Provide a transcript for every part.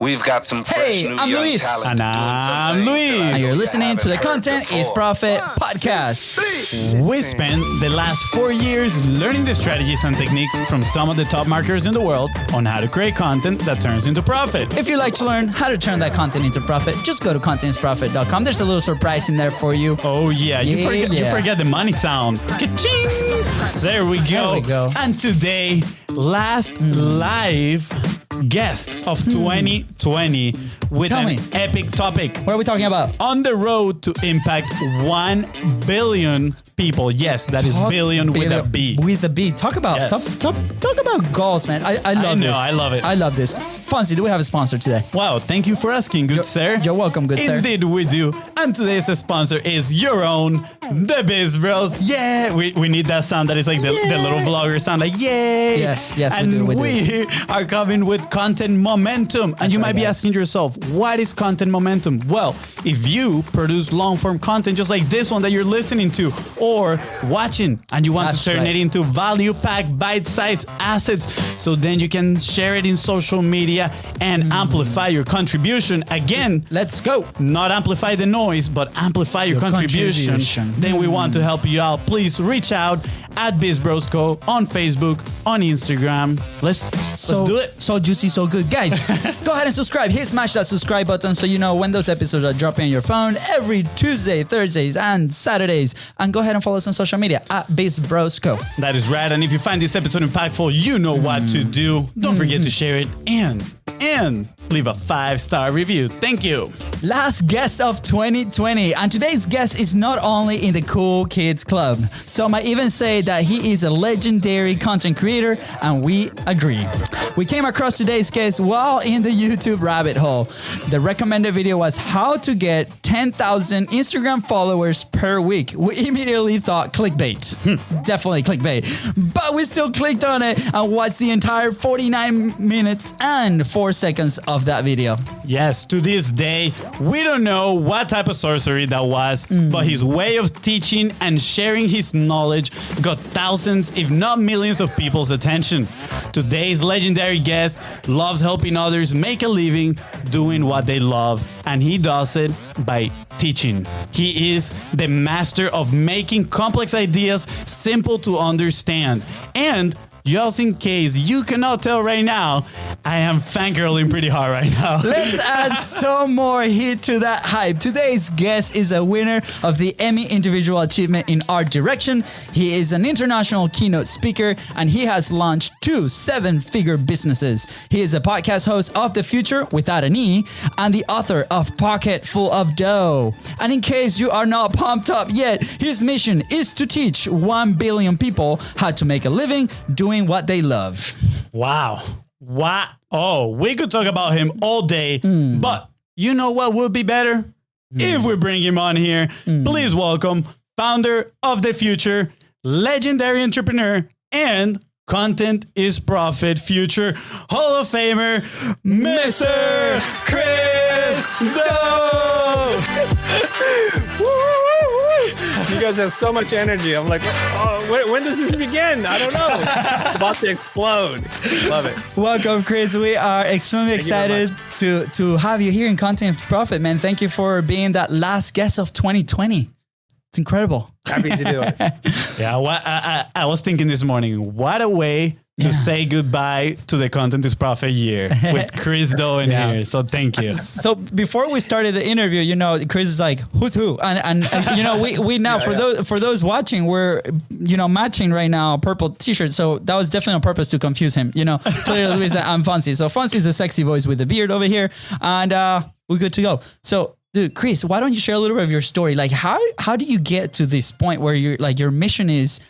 We've got some fresh new I'm young Luis. talent. And doing some I'm things Luis. that I And you're know you listening to the haven't heard Content is before. Profit podcast. We spent the last 4 years learning the strategies and techniques from some of the top marketers in the world on how to create content that turns into profit. If you'd like to learn how to turn that content into profit, just go to contentisprofit.com. There's a little surprise in there for you. Oh yeah, you forget the money sound. Ka-ching! There we go. There we go. And today, last live guest of 2020 with Tell an me. epic topic. What are we talking about? On the road to impact 1 billion people. Yes, that is billion with a B. With a B. Talk about Yes. talk about goals, man. I love this. I love it. I love this. Fonzie, do we have a sponsor today? Wow, thank you for asking, good sir. You're welcome, good sir. Indeed we do. And today's sponsor is your own, The Biz Bros. Yeah, we need that sound that is like the little vlogger sound, like yay. Yes, and we do. are coming with content momentum. And you might be asking yourself, what is content momentum? Well, if you produce long-form content just like this one that you're listening to or watching, and you want That's to turn right. it into value-packed, bite-sized assets, so then you can share it in social media and amplify your contribution. Again, Let's go. not amplify the noise, but amplify your contribution. Then we want to help you out. Please reach out at BizBrosCo on Facebook, on Instagram. Let's do it. So juicy, so good. Guys, go ahead and subscribe. Smash that subscribe button so you know when those episodes are dropping on your phone every Tuesday, Thursdays, and Saturdays. And go ahead and follow us on social media at BizBrosCo. That is right. And if you find this episode impactful, you know what to do. Don't forget to share it and leave a 5-star review. Thank you. Last guest of 2020, and today's guest is not only in the Cool Kids Club. Some might even say that he is a legendary content creator, and we agree. We came across today's guest while in the YouTube rabbit hole. The recommended video was how to get 10,000 Instagram followers per week. We immediately thought clickbait. Definitely clickbait. But we still clicked on it and watched the entire 49 minutes and 4 seconds of that video. Yes, to this day, we don't know what type of sorcery that was, but his way of teaching and sharing his knowledge got thousands, if not millions of people's attention. Today's legendary guest loves helping others make a living doing what they love, and he does it by teaching. He is the master of making complex ideas simple to understand. And just in case you cannot tell right now, I am fangirling pretty hard right now. Let's add some more heat to that hype. Today's guest is a winner of the Emmy Individual Achievement in Art Direction. He is an international keynote speaker, and he has launched 2 7-figure businesses. He is a podcast host of The Future Without an E and the author of Pocket Full of Dough. And in case you are not pumped up yet, his mission is to teach 1 billion people how to make a living doing what they love. Wow. Wow. Oh, we could talk about him all day, but you know what would be better? If we bring him on here. Please welcome founder of The Future, legendary entrepreneur, and Content is Profit Future Hall of Famer, Mr. Chris Doe. You guys have so much energy. I'm like, oh, when does this begin? I don't know. It's about to explode. Love it. Welcome, Chris. We are extremely excited to have you here in Content Profit, man. Thank you for being that last guest of 2020. It's incredible. Happy to do it. Yeah, I was thinking this morning, what a way to say goodbye to the Content is Profit year with Chris Doe in here. So thank you. So before we started the interview, you know, Chris is like, who's who? And you know, we now for those watching, we're, you know, matching right now a purple t-shirt. So that was definitely on purpose to confuse him. You know, clearly I'm Fonzie. So Fonzie is a sexy voice with the beard over here, and we're good to go. So dude, Chris, why don't you share a little bit of your story? Like how do you get to this point where you're like, your mission is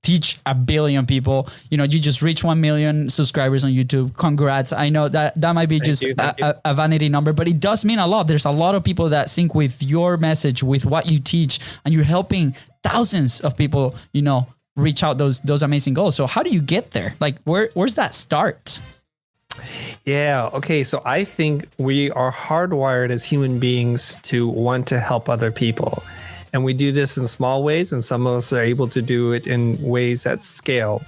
teach 1 billion people? You know, you just reached 1 million subscribers on YouTube. Congrats. I know that might be just a vanity number, but it does mean a lot. There's a lot of people that sync with your message, with what you teach, and you're helping thousands of people, you know, reach out those amazing goals. So how do you get there? Like where's that start? Yeah. Okay. So I think we are hardwired as human beings to want to help other people. And we do this in small ways, and some of us are able to do it in ways that scale.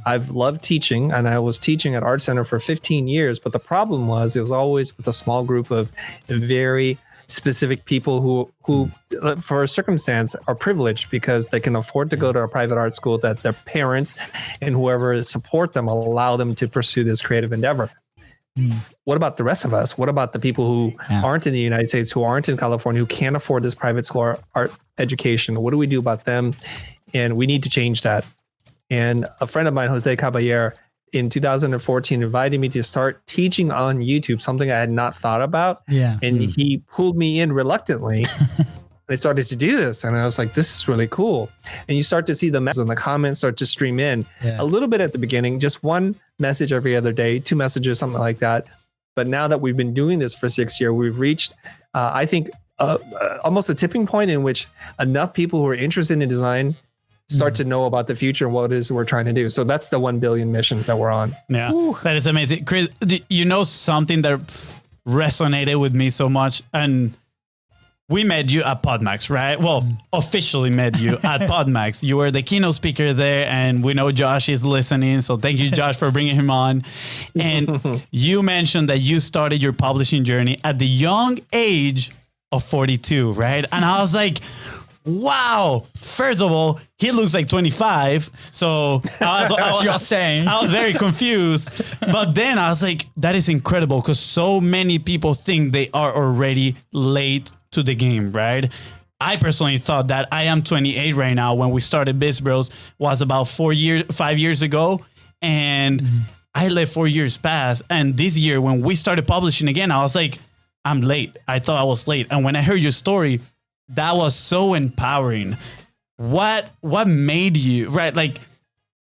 I've loved teaching, and I was teaching at Art Center for 15 years. But the problem was it was always with a small group of very specific people who for a circumstance are privileged because they can afford to go to a private art school that their parents and whoever support them allow them to pursue this creative endeavor. What about the rest of us? What about the people who aren't in the United States, who aren't in California, who can't afford this private school art education? What do we do about them? And we need to change that. And a friend of mine, Jose Caballero, in 2014 invited me to start teaching on YouTube, something I had not thought about. Yeah. And he pulled me in reluctantly. I started to do this, and I was like, this is really cool. And you start to see the messages and the comments start to stream in a little bit at the beginning, just one message every other day, 2 messages, something like that. But now that we've been doing this for 6 years, we've reached, I think, almost a tipping point in which enough people who are interested in design start to know about the future and what it is we're trying to do. So that's the 1 billion mission that we're on. Yeah, that is amazing. Chris, you know something that resonated with me so much? And we met you at PodMax, right? Well, officially met you at PodMax. You were the keynote speaker there, and we know Josh is listening. So thank you, Josh, for bringing him on. And you mentioned that you started your publishing journey at the young age of 42, right? And I was like, wow. First of all, he looks like 25. So I was very confused. But then I was like, that is incredible, because so many people think they are already late to the game, right? I personally thought that I am 28 right now. When we started Biz Bros was about 5 years ago. And I let 4 years pass. And this year, when we started publishing again, I was like, I'm late. I thought I was late. And when I heard your story, that was so empowering. What made you, right? Like,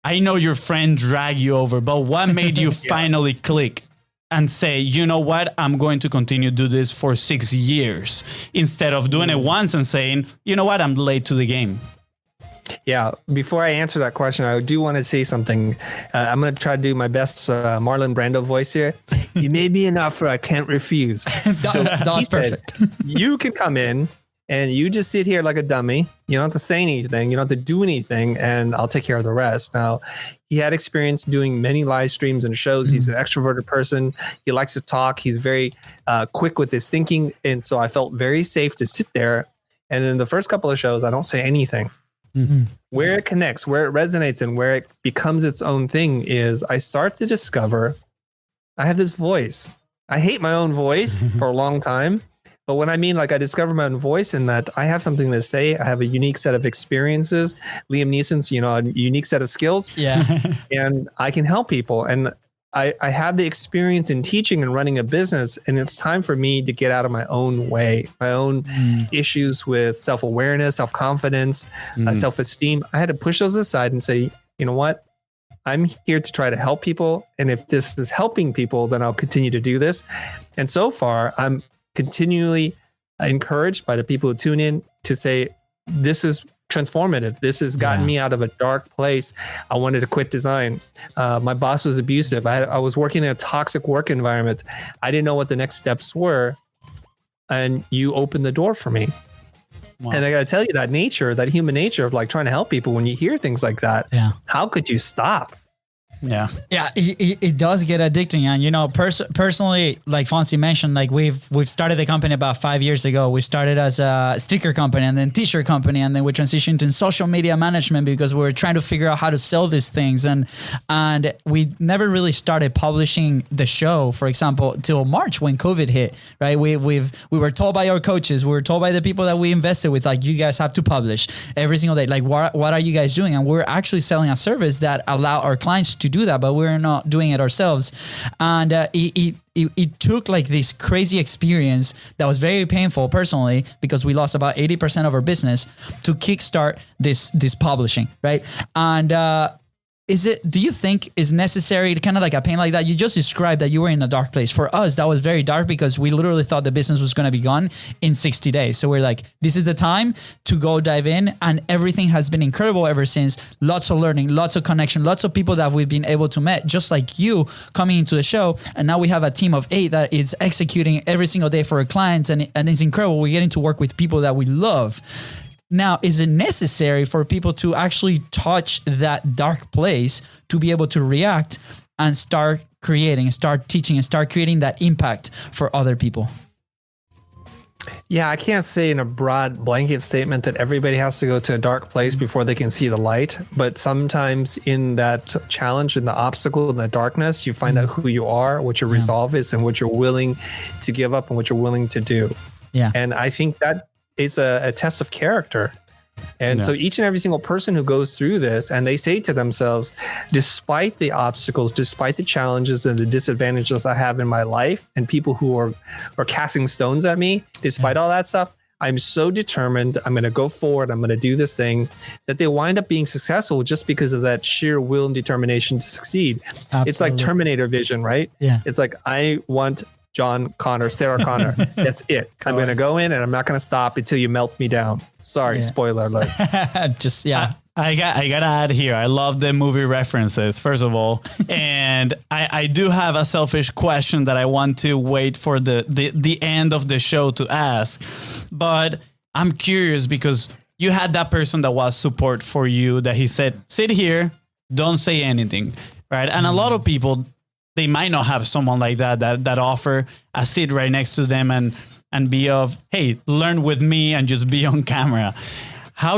I know your friend dragged you over, but what made you finally click and say, you know what, I'm going to continue to do this for 6 years instead of doing it once and saying, you know what, I'm late to the game? Yeah. Before I answer that question, I do want to say something. I'm going to try to do my best Marlon Brando voice here. You made me an offer I can't refuse. That was perfect. You can come in and you just sit here like a dummy. You don't have to say anything. You don't have to do anything, and I'll take care of the rest. Now, he had experience doing many live streams and shows. He's an extroverted person. He likes to talk. He's very quick with his thinking. And so I felt very safe to sit there. And in the first couple of shows, I don't say anything. Where it connects, where it resonates, and where it becomes its own thing is I start to discover I have this voice. I hate my own voice for a long time. But when I mean, like, I discover my own voice and that I have something to say, I have a unique set of experiences, Liam Neeson's, a unique set of skills. Yeah. And I can help people. And I have the experience in teaching and running a business, and it's time for me to get out of my own way, my own issues with self-awareness, self-confidence, self-esteem. I had to push those aside and say, you know what? I'm here to try to help people. And if this is helping people, then I'll continue to do this. And so far, I'm continually encouraged by the people who tune in to say, this is transformative. This has gotten me out of a dark place. I wanted to quit design. My boss was abusive. I was working in a toxic work environment. I didn't know what the next steps were. And you opened the door for me. Wow. And I got to tell you, that human nature of like trying to help people, when you hear things like that, how could you stop? Yeah, it does get addicting. And, personally, like Fonzie mentioned, like we've started the company about 5 years ago. We started as a sticker company and then t-shirt company. And then we transitioned to social media management because we were trying to figure out how to sell these things. And we never really started publishing the show, for example, till March when COVID hit, right? We were told by our coaches, we were told by the people that we invested with, like, you guys have to publish every single day. Like, what are you guys doing? And we're actually selling a service that allow our clients to do that, but we're not doing it ourselves. And it took like this crazy experience that was very painful personally, because we lost about 80% of our business to kickstart this publishing, right? And do you think is necessary to kind of like a pain like that? You just described that you were in a dark place. For us, that was very dark because we literally thought the business was going to be gone in 60 days. So we're like, this is the time to go dive in. And everything has been incredible ever since. Lots of learning, lots of connection, lots of people that we've been able to meet, just like you coming into the show. And now we have a team of 8 that is executing every single day for our clients. And it's incredible. We're getting to work with people that we love. Now, is it necessary for people to actually touch that dark place to be able to react and start creating, start teaching, and start creating that impact for other people? Yeah, I can't say in a broad blanket statement that everybody has to go to a dark place before they can see the light. But sometimes in that challenge, in the obstacle, in the darkness, you find out who you are, what your resolve is, and what you're willing to give up and what you're willing to do. Yeah. And I think that is a test of character. And so each and every single person who goes through this, and they say to themselves, despite the obstacles, despite the challenges and the disadvantages I have in my life, and people who are casting stones at me, despite all that stuff, I'm so determined, I'm going to go forward, I'm going to do this thing, that they wind up being successful just because of that sheer will and determination to succeed. Absolutely. It's like Terminator vision, right? Yeah. It's like, I want John Connor, Sarah Connor. That's it. I'm going to go in and I'm not going to stop until you melt me down. Sorry, spoiler alert. Just, yeah. I gotta add here. I love the movie references, first of all. And I do have a selfish question that I want to wait for the end of the show to ask. But I'm curious because you had that person that was support for you, that he said, sit here, don't say anything. Right. And a lot of people, they might not have someone like that offer a seat right next to them and be of, hey, learn with me and just be on camera. How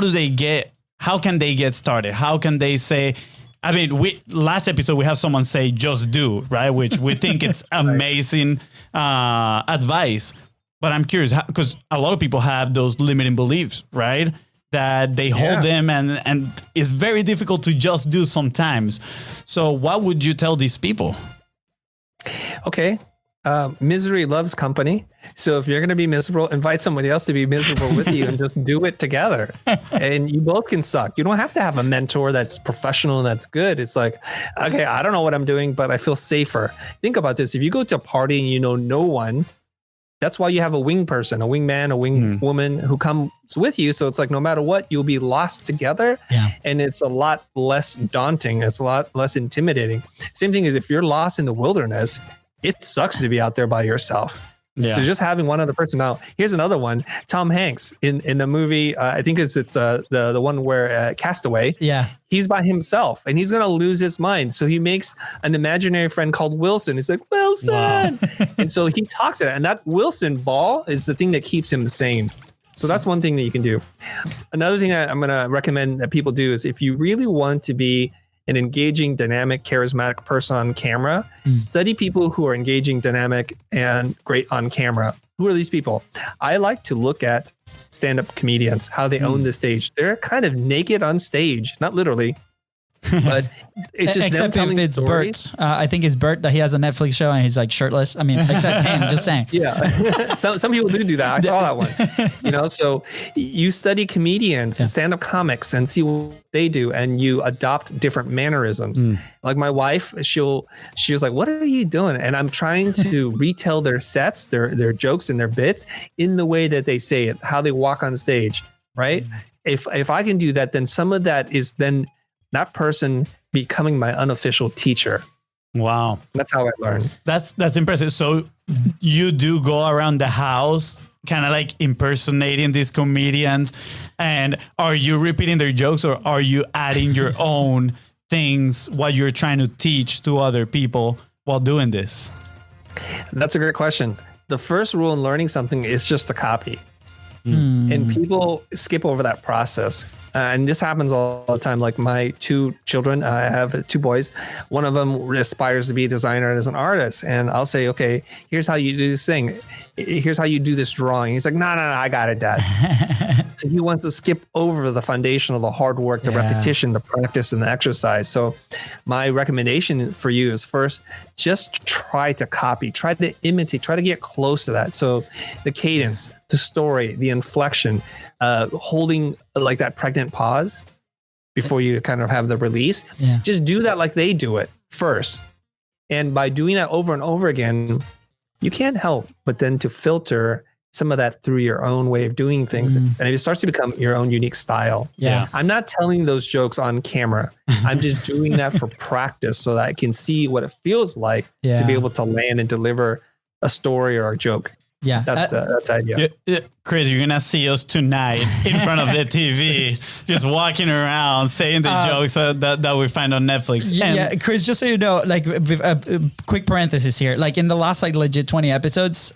can they get started? How can they say, I mean, last episode, we have someone say, just do, right? Which we think it's amazing advice. But I'm curious, because a lot of people have those limiting beliefs, right? That they hold them and it's very difficult to just do sometimes. So what would you tell these people? Okay. Misery loves company. So if you're going to be miserable, invite somebody else to be miserable with you and just do it together. And you both can suck. You don't have to have a mentor that's professional and that's good. It's like, okay, I don't know what I'm doing, but I feel safer. Think about this. If you go to a party and you know no one, that's why you have a wing person, a wingman, a wing woman who comes with you. So it's like, no matter what, you'll be lost together. Yeah. And it's a lot less daunting. It's a lot less intimidating. Same thing as if you're lost in the wilderness, it sucks to be out there by yourself. Yeah. So just having one other person. Now, here's another one. Tom Hanks in the movie, I think it's the one where Castaway. Yeah. He's by himself and he's going to lose his mind. So he makes an imaginary friend called Wilson. He's like, Wilson. Wow. And so he talks to it. And that Wilson ball is the thing that keeps him sane. So that's one thing that you can do. Another thing I'm going to recommend that people do is if you really want to be an engaging, dynamic, charismatic person on camera, study people who are engaging, dynamic, and great on camera. Who are these people? I like to look at stand-up comedians, how they own the stage. They're kind of naked on stage, not literally, but it's just except them telling if it's stories. Bert. I think it's Bert that he has a Netflix show and he's like shirtless. I mean, except him, just saying. Yeah. Some people do that. I saw that one. So you study comedians and stand-up comics and see what they do, and you adopt different mannerisms. Like my wife, she was like, "What are you doing?" And I'm trying to retell their sets, their jokes and their bits in the way that they say it, how they walk on stage, right? If I can do that, then some of that is then that person becoming my unofficial teacher. Wow. That's how I learn. That's impressive. So you do go around the house kind of like impersonating these comedians, and are you repeating their jokes or are you adding your own things while you're trying to teach to other people while doing this? That's a great question. The first rule in learning something is just to copy. And people skip over that process. And this happens all the time. Like my two children, I have two boys. One of them aspires to be a designer and is an artist. And I'll say, okay, here's how you do this thing. Here's how you do this drawing. He's like, no, I got it, Dad. So he wants to skip over the foundation of the hard work, the repetition, the practice, and the exercise. So my recommendation for you is first, just try to copy, try to imitate, try to get close to that. So the cadence, the story, the inflection, holding like that pregnant pause before you kind of have the release. Yeah. Just do that like they do it first. And by doing that over and over again, you can't help but then to filter some of that through your own way of doing things. And it starts to become your own unique style. Yeah. I'm not telling those jokes on camera. I'm just doing that for practice so that I can see what it feels like to be able to land and deliver a story or a joke. Yeah. That's the idea. Chris, you're gonna see us tonight in front of the TV, just walking around saying the jokes that we find on Netflix. Yeah, Chris, just so you know, like quick parenthesis here, like in the last like legit 20 episodes,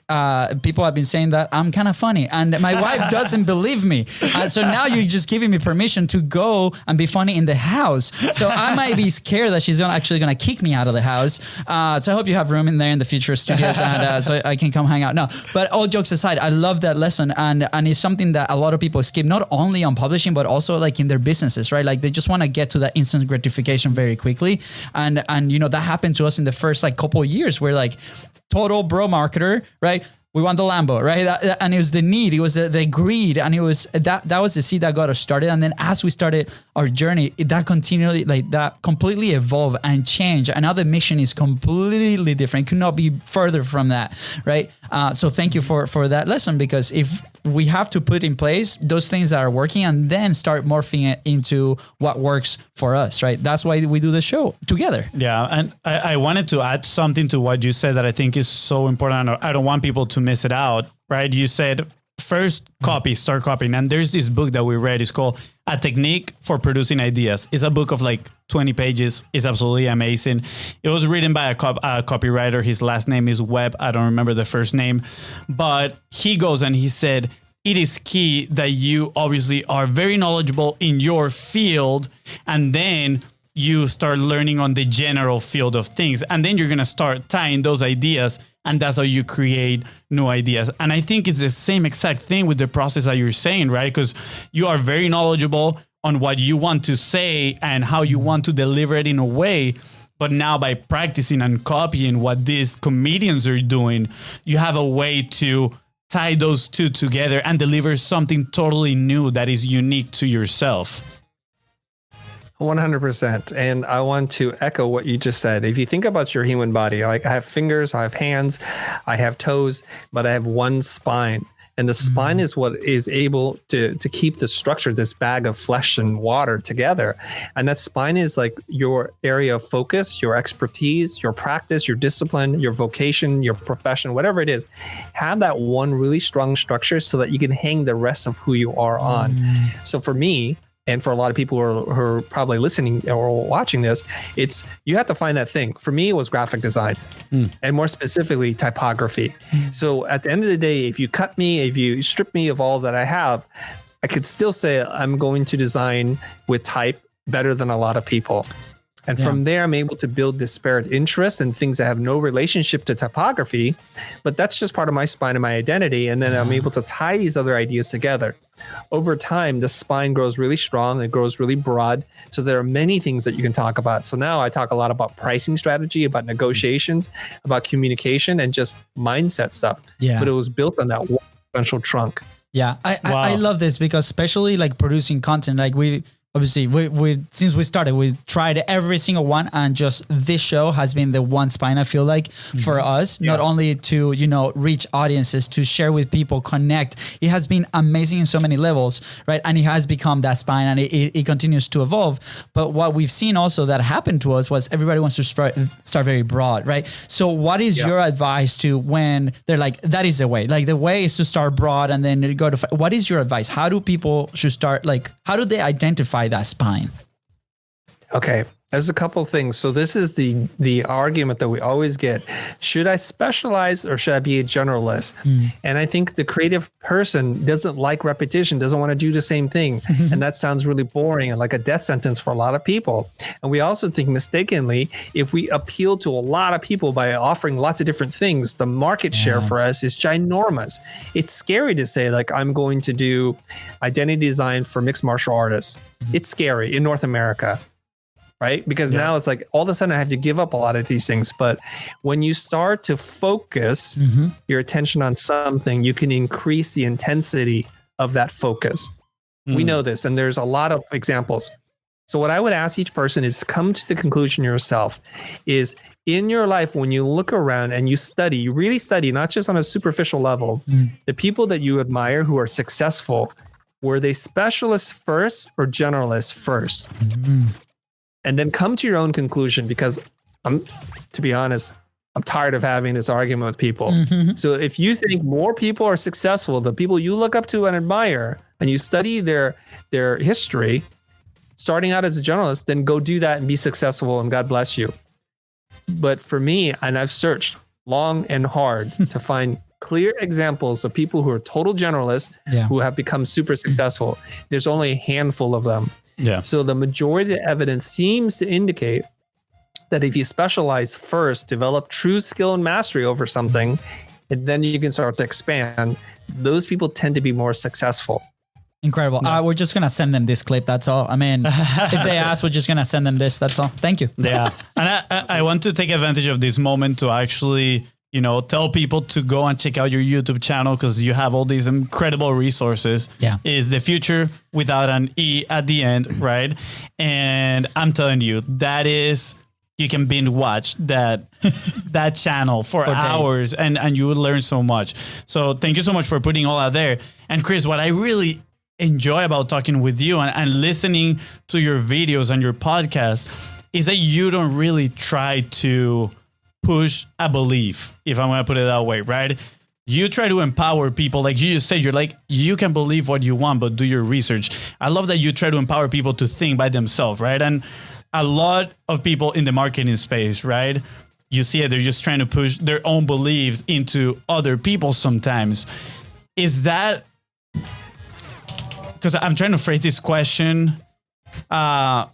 people have been saying that I'm kind of funny, and my wife doesn't believe me. So now you're just giving me permission to go and be funny in the house. So I might be scared that she's actually gonna kick me out of the house. So I hope you have room in there in the future studios, and so I can come hang out. No, but all jokes aside, I love that lesson. And it's something that a lot of people skip, not only on publishing, but also like in their businesses, right? Like they just want to get to that instant gratification very quickly. And you know, that happened to us in the first like couple of years. We're like total bro marketer, right? We want the Lambo, right? And it was the need, it was the greed, and it was that was the seed that got us started. And then as we started our journey, that continually, like that completely evolved and changed. And now the mission is completely different. Could not be further from that, right? So thank you for that lesson, because if we have to put in place those things that are working and then start morphing it into what works for us, right? That's why we do the show together. Yeah. And I wanted to add something to what you said that I think is so important. I don't want people to miss it out, right? You said first copy, start copying. And there's this book that we read. It's called A Technique for Producing Ideas. It's a book of like 20 pages. It's absolutely amazing. It was written by a copywriter. His last name is Webb. I don't remember the first name, but he goes and he said, it is key that you obviously are very knowledgeable in your field, and then you start learning on the general field of things. And then you're going to start tying those ideas, and that's how you create new ideas. And I think it's the same exact thing with the process that you're saying, right? Because you are very knowledgeable on what you want to say and how you want to deliver it in a way. But now by practicing and copying what these comedians are doing, you have a way to tie those two together and deliver something totally new that is unique to yourself. 100%. And I want to echo what you just said. If you think about your human body, like I have fingers, I have hands, I have toes, but I have one spine. And the spine is what is able to keep the structure, this bag of flesh and water together. And that spine is like your area of focus, your expertise, your practice, your discipline, your vocation, your profession, whatever it is. Have that one really strong structure so that you can hang the rest of who you are on. So for me, and for a lot of people who are probably listening or watching this, it's you have to find that thing. For me, it was graphic design, and more specifically, typography. So at the end of the day, if you cut me, if you strip me of all that I have, I could still say I'm going to design with type better than a lot of people. And from there, I'm able to build disparate interests and things that have no relationship to typography, but that's just part of my spine and my identity. And then I'm able to tie these other ideas together. Over time, the spine grows really strong. It grows really broad. So there are many things that you can talk about. So now I talk a lot about pricing strategy, about negotiations, about communication, and just mindset stuff. Yeah. But it was built on that one essential trunk. Yeah. I love this because especially like producing content, like we since we started, we tried every single one, and just this show has been the one spine, I feel like, for us, not only to, you know, reach audiences, to share with people, connect. It has been amazing in so many levels, right? And it has become that spine, and it continues to evolve. But what we've seen also that happened to us was everybody wants to start very broad, right? So what is your advice to when they're like, that is the way, like the way is to start broad and then go to, what is your advice? How do people should start, like, how do they identify that spine? Okay, there's a couple things. So this is the argument that we always get. Should I specialize or should I be a generalist? And I think the creative person doesn't like repetition, doesn't want to do the same thing. And that sounds really boring and like a death sentence for a lot of people. And we also think mistakenly, if we appeal to a lot of people by offering lots of different things, the market share for us is ginormous. It's scary to say, like, I'm going to do identity design for mixed martial artists. It's scary in North America, right? Because now it's like all of a sudden I have to give up a lot of these things. But when you start to focus your attention on something, you can increase the intensity of that focus. We know this, and there's a lot of examples. So what I would ask each person is come to the conclusion yourself is in your life, when you look around and you study, you really study, not just on a superficial level, the people that you admire who are successful, were they specialists first or generalists first? And then come to your own conclusion, because to be honest, I'm tired of having this argument with people. So if you think more people are successful, the people you look up to and admire, and you study their history, starting out as a journalist, then go do that and be successful, and God bless you. But for me, and I've searched long and hard to find clear examples of people who are total generalists who have become super successful. There's only a handful of them. Yeah. So the majority of the evidence seems to indicate that if you specialize first, develop true skill and mastery over something, and then you can start to expand, those people tend to be more successful. Incredible. We're just going to send them this clip. That's all. I mean, if they ask, we're just going to send them this. That's all. Thank you. Yeah. And I want to take advantage of this moment to actually, tell people to go and check out your YouTube channel, because you have all these incredible resources. Yeah. Is the future without an E at the end, right? And I'm telling you, you can binge watch that channel for hours and you would learn so much. So thank you so much for putting all out there. And Chris, what I really enjoy about talking with you and listening to your videos and your podcast is that you don't really try to push a belief, if I'm going to put it that way, right? You try to empower people. Like you just said, you're like, you can believe what you want, but do your research. I love that you try to empower people to think by themselves, right? And a lot of people in the marketing space, right? You see it, they're just trying to push their own beliefs into other people sometimes. Is that, because I'm trying to phrase this question, I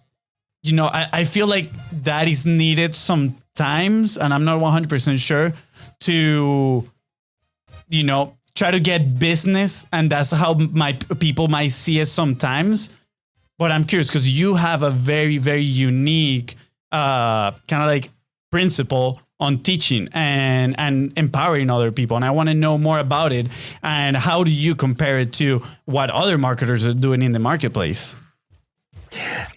feel like that is needed sometimes, and I'm not 100% sure, to, try to get business, and that's how my people might see it sometimes. But I'm curious, because you have a very, very unique kind of like principle on teaching and empowering other people. And I want to know more about it. And how do you compare it to what other marketers are doing in the marketplace?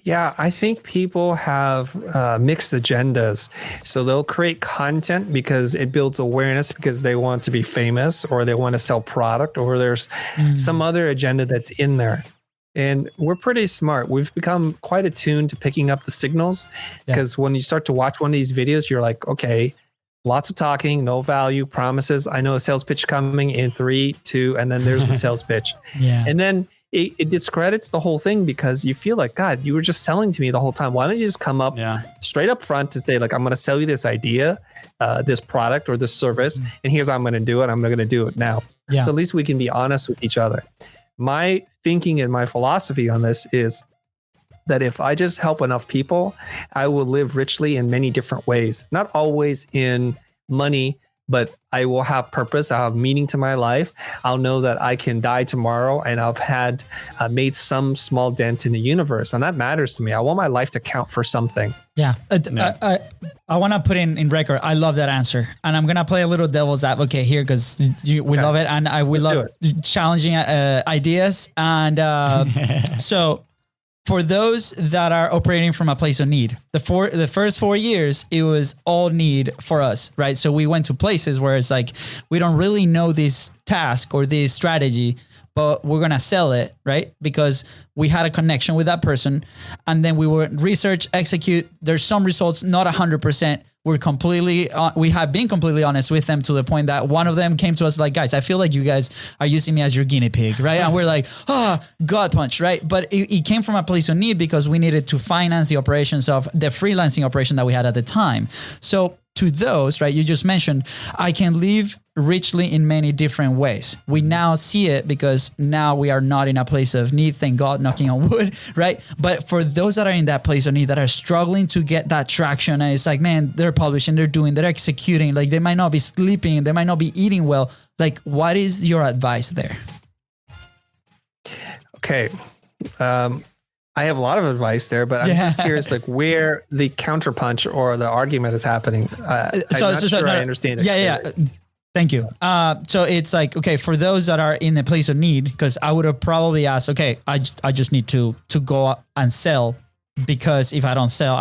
Yeah, I think people have mixed agendas. So they'll create content because it builds awareness, because they want to be famous, or they want to sell product, or there's some other agenda that's in there. And we're pretty smart. We've become quite attuned to picking up the signals, because when you start to watch one of these videos, you're like, okay, lots of talking, no value, promises. I know a sales pitch coming in 3, 2, and then there's the sales pitch. And then it discredits the whole thing, because you feel like, God, you were just selling to me the whole time. Why don't you just come up straight up front and say, like, I'm going to sell you this idea, this product or this service, and here's how I'm going to do it. I'm going to do it now. So at least we can be honest with each other. My thinking and my philosophy on this is that if I just help enough people, I will live richly in many different ways. Not always in money, but I will have purpose. I'll have meaning to my life. I'll know that I can die tomorrow, and I've had made some small dent in the universe. And that matters to me. I want my life to count for something. Yeah. I want to put in record. I love that answer. And I'm going to play a little devil's advocate here, because we love it. And we love challenging ideas. And so for those that are operating from a place of need, the first 4 years, it was all need for us, right? So we went to places where it's like, we don't really know this task or this strategy, but we're going to sell it, right? Because we had a connection with that person, and then we would research, execute. There's some results, not 100%. We have been completely honest with them, to the point that one of them came to us like, guys, I feel like you guys are using me as your guinea pig, right? And we're like, gut punch, right? But it came from a place of need, because we needed to finance the operations of the freelancing operation that we had at the time. So to those, right, you just mentioned, I can live richly in many different ways. We now see it, because now we are not in a place of need, thank God, knocking on wood, right? But for those that are in that place of need, that are struggling to get that traction, and it's like, man, they're publishing, they're executing, like they might not be sleeping, they might not be eating well. Like, what is your advice there? Okay. I have a lot of advice there, but I'm just curious, like, where the counterpunch or the argument is happening. I'm not sure I understand it. Thank you. So it's like, okay, for those that are in the place of need, because I would have probably asked, okay, I just need to go and sell, because if I don't sell,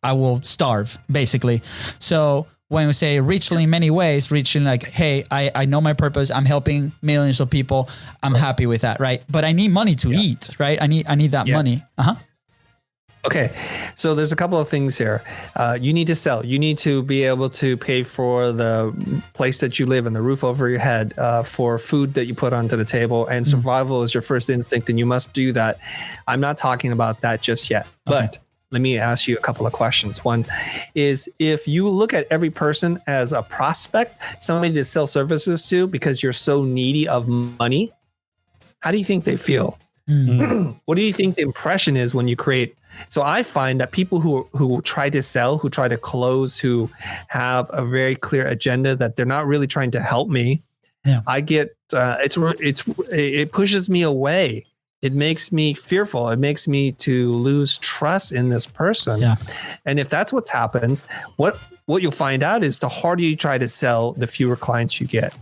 I will starve, basically. So when we say richly in many ways, richly like, hey, I know my purpose. I'm helping millions of people. I'm happy with that, right? But I need money to eat, right? I need that money. Okay, so there's a couple of things here. You need to sell. You need to be able to pay for the place that you live and the roof over your head, for food that you put onto the table, and survival is your first instinct, and you must do that. I'm not talking about that just yet, but let me ask you a couple of questions. One is, if you look at every person as a prospect, somebody to sell services to because you're so needy of money, how do you think they feel? What do you think the impression is when you create? So I find that people who try to sell, who try to close, who have a very clear agenda that they're not really trying to help me, I get it pushes me away. It makes me fearful. It makes me to lose trust in this person. Yeah. And if that's what happens, what you'll find out is the harder you try to sell, the fewer clients you get.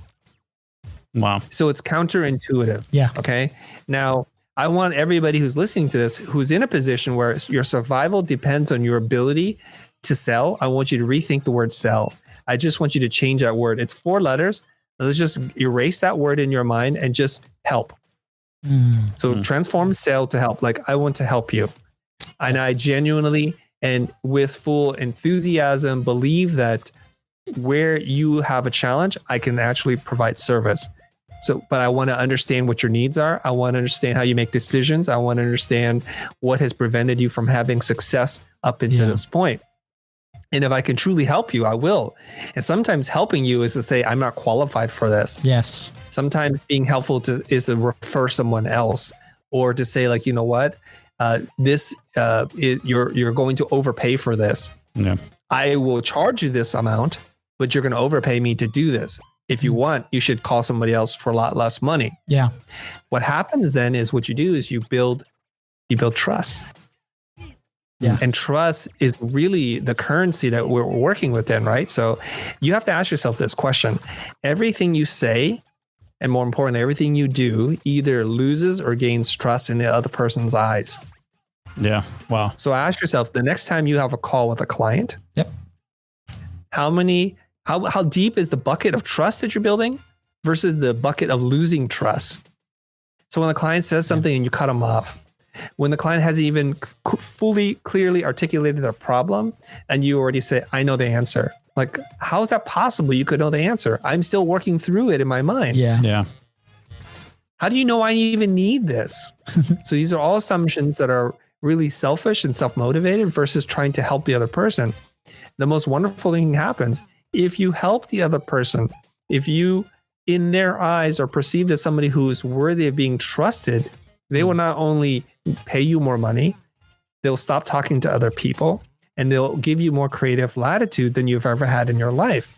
Wow. So it's counterintuitive. Yeah. Okay. Now, I want everybody who's listening to this, who's in a position where your survival depends on your ability to sell, I want you to rethink the word sell. I just want you to change that word. It's 4 letters. Let's just erase that word in your mind and just help. So transform sell to help. Like, I want to help you. And I genuinely and with full enthusiasm believe that where you have a challenge, I can actually provide service. So, but I want to understand what your needs are. I want to understand how you make decisions. I want to understand what has prevented you from having success up until this point. And if I can truly help you, I will. And sometimes helping you is to say, I'm not qualified for this. Yes. Sometimes being helpful is to refer someone else, or to say, like, you know what, this is you're going to overpay for this. Yeah. I will charge you this amount, but you're going to overpay me to do this. If you want, you should call somebody else for a lot less money. Yeah. What happens then is what you do is you build trust. Yeah. And trust is really the currency that we're working with then, right? So you have to ask yourself this question. Everything you say, and more importantly, everything you do, either loses or gains trust in the other person's eyes. Yeah. Wow. So ask yourself, the next time you have a call with a client, how deep is the bucket of trust that you're building versus the bucket of losing trust? So when the client says something and you cut them off, when the client hasn't even fully, clearly articulated their problem, and you already say, I know the answer. Like, how is that possible? You could know the answer. I'm still working through it in my mind. Yeah. How do you know I even need this? So these are all assumptions that are really selfish and self-motivated versus trying to help the other person. The most wonderful thing happens if you help the other person, if you, in their eyes, are perceived as somebody who is worthy of being trusted, they will not only pay you more money, they'll stop talking to other people, and they'll give you more creative latitude than you've ever had in your life.